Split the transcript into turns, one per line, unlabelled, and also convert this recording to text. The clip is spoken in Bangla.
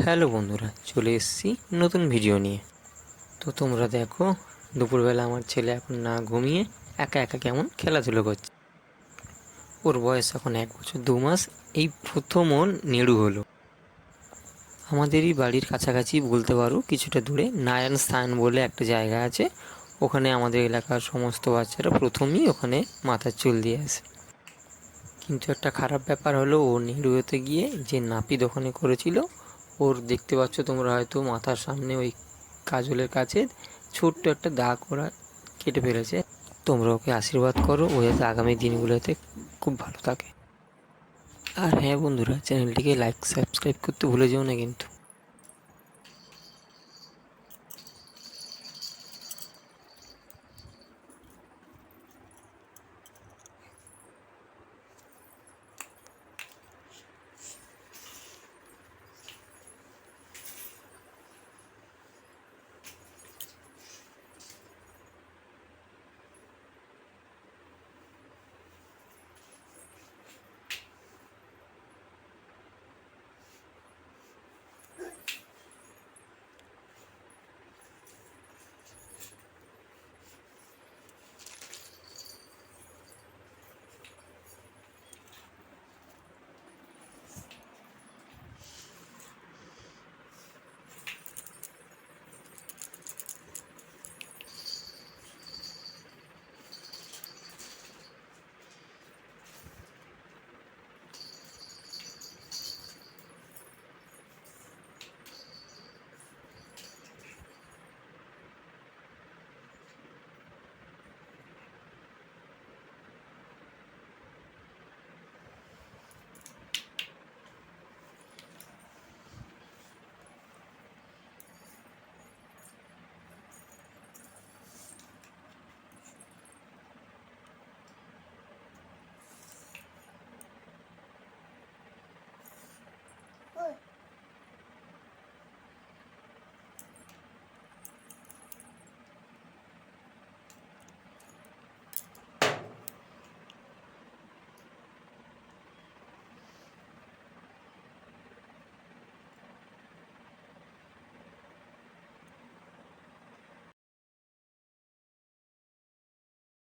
হ্যালো বন্ধুরা, চলে এসেছি নতুন ভিডিও নিয়ে। তো তোমরা দেখো, দুপুরবেলা আমার ছেলে এখন না ঘুমিয়ে একা একা কেমন খেলাধুলো করছে। ওর বয়স এখন 1 বছর 2 মাস। এই প্রথম ওর নেড়ু হলো। আমাদেরই বাড়ির কাছাকাছি বলতে পারো, কিছুটা দূরে নারায়ণ স্থান বলে একটা জায়গা আছে। ওখানে আমাদের এলাকার সমস্ত বাচ্চারা প্রথমেই ওখানে মাথার চুল দিয়ে আসে। কিন্তু একটা খারাপ ব্যাপার হলো, ও নেড়ু হতে গিয়ে যে নাপিত ওখানে করেছিল, ওর দেখতে পাচ্ছ তোমরা হয়তো মাথার সামনে ওই কাজলের কাছে ছোট্ট একটা দাগ ওরা কেটে ফেলেছে। তোমরা ওকে আশীর্বাদ করো, ও যাতে আগামী দিনগুলোতে খুব ভালো থাকে। আর হ্যাঁ বন্ধুরা, চ্যানেলটিকে লাইক সাবস্ক্রাইব করতে ভুলে যেও না কিন্তু।